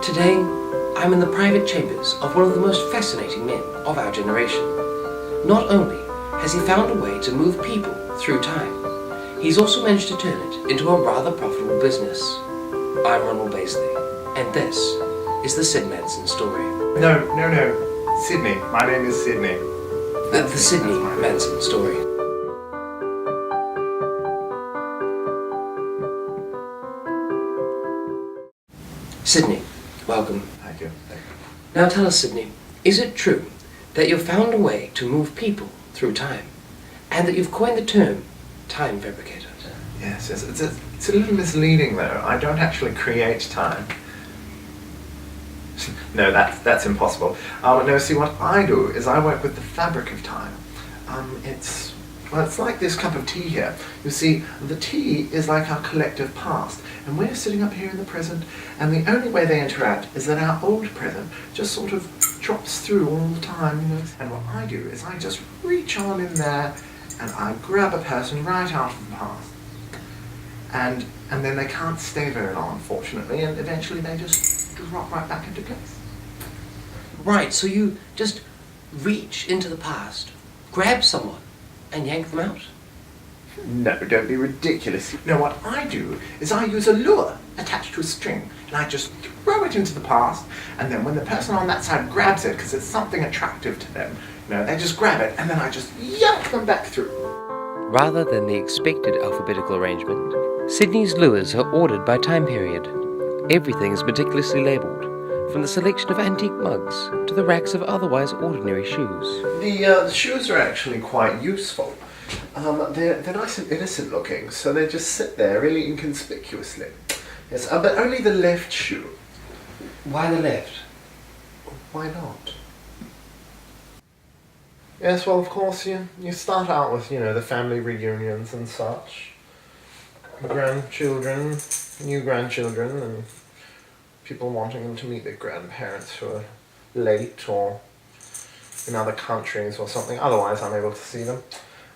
Today, I'm in the private chambers of one of the most fascinating men of our generation. Not only has he found a way to move people through time, he's also managed to turn it into a rather profitable business. I'm Ronald Baisley, and this is the Sid Manson story. No. Sydney. My name is Sydney. The Sydney Manson story. Sydney, welcome. Thank you. Now tell us, Sydney, is it true that you've found a way to move people through time, and that you've coined the term time fabricator? Yes. It's a little misleading though. I don't actually create time. No, that's impossible. No, see, what I do is I work with the fabric of time. It's like this cup of tea here. You see, the tea is like our collective past, and we're sitting up here in the present, and the only way they interact is that our old present just sort of drops through all the time, you know. And what I do is I just reach on in there, and I grab a person right out of the past. And then they can't stay very long, unfortunately, and eventually they just drop right back into place. Right, so you just reach into the past, grab someone, and yank them out? No, don't be ridiculous. No, what I do is I use a lure attached to a string, and I just throw it into the past, and then when the person on that side grabs it, because it's something attractive to them, you know, they just grab it, and then I just yank them back through. Rather than the expected alphabetical arrangement, Sydney's lures are ordered by time period. Everything is meticulously labelled, from the selection of antique mugs to the racks of otherwise ordinary shoes. The shoes are actually quite useful. They're nice and innocent looking, so they just sit there really inconspicuously. Yes, but only the left shoe. Why the left? Why not? Yes, well, of course, you start out with, you know, the family reunions and such. Grandchildren, new grandchildren, and people wanting them to meet their grandparents who are late or in other countries or something, otherwise unable to see them.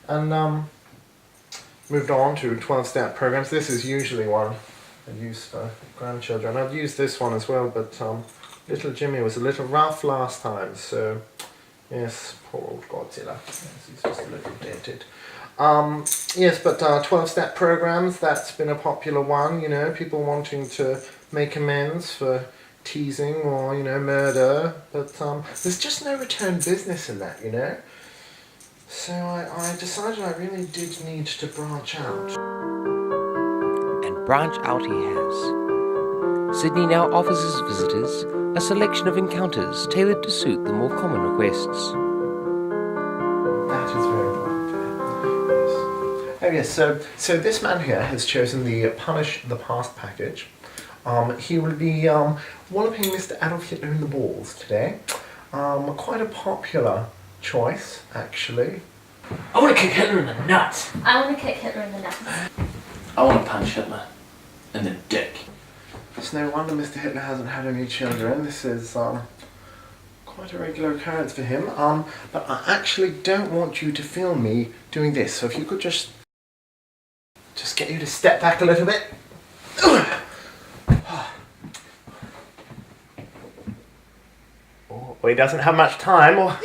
And moved on to 12-step programs. This is usually one I use for grandchildren. I've used this one as well, but little Jimmy was a little rough last time, so yes, poor old Godzilla. Yes, he's just a little dented. Yes, but 12-step programs, that's been a popular one, you know, people wanting to make amends for teasing or, you know, murder, but there's just no return business in that, you know. So I decided I really did need to branch out. And branch out he has. Sydney now offers his visitors a selection of encounters tailored to suit the more common requests. That is very important. Yes. Oh yes, so this man here has chosen the Punish the Past package. He will be walloping Mr. Adolf Hitler in the balls today. Quite a popular choice, actually. I want to kick Hitler in the nuts. I want to kick Hitler in the nuts. I want to punch Hitler in the dick. It's no wonder Mr. Hitler hasn't had any children. This is quite a regular occurrence for him. But I actually don't want you to film me doing this. So if you could just get you to step back a little bit. Oh, he doesn't have much time. Oh,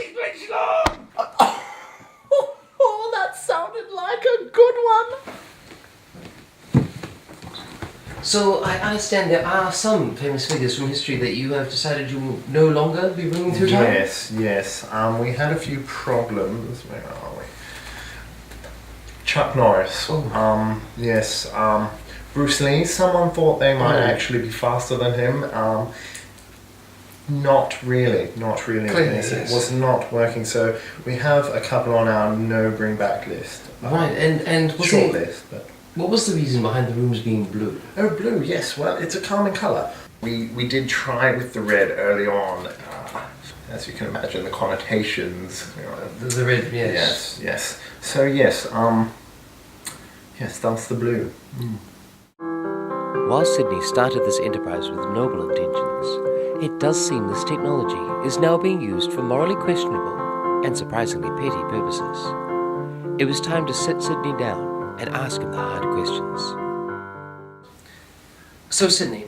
that sounded like a good one. So I understand there are some famous figures from history that you have decided you will no longer be bringing through time? Yes. We had a few problems. Where are we? Chuck Norris. Oh. Yes. Bruce Lee. Someone thought they might actually be faster than him. Not really. Clearly, Yes, yes. it was not working. So we have a couple on our no bring back list. Right, and Short list, but. what was the reason behind the rooms being blue? Oh, blue, yes. Well, it's a calming colour. We did try with the red early on. As you can imagine, the connotations. You know, The red, yes. Yes. So yes, yes, that's the blue. While Sydney started this enterprise with noble intentions, it does seem this technology is now being used for morally questionable and surprisingly petty purposes. It was time to sit Sydney down and ask him the hard questions. So Sydney,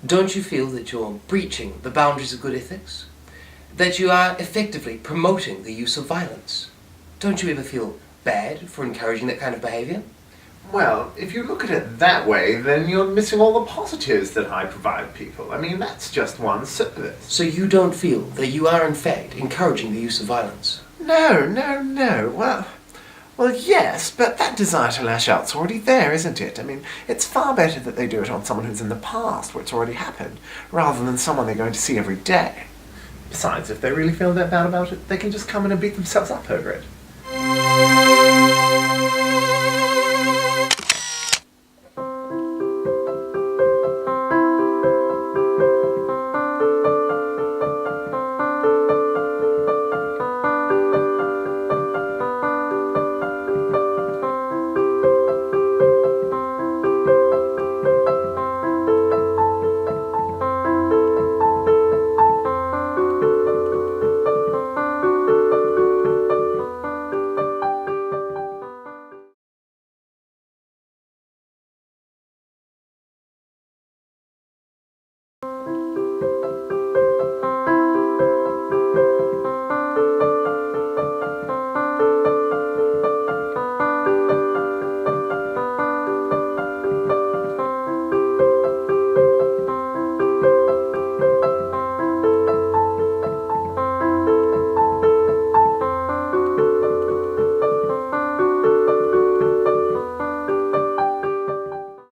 Don't you feel that you're breaching the boundaries of good ethics? That you are effectively promoting the use of violence? Don't you ever feel bad for encouraging that kind of behaviour? Well, if you look at it that way, then you're missing all the positives that I provide people. I mean, that's just one service. So you don't feel that you are in fact encouraging the use of violence? No. Well, yes, but that desire to lash out's already there, isn't it? I mean, it's far better that they do it on someone who's in the past, where it's already happened, rather than someone they're going to see every day. Besides, if they really feel that bad about it, they can just come in and beat themselves up over it.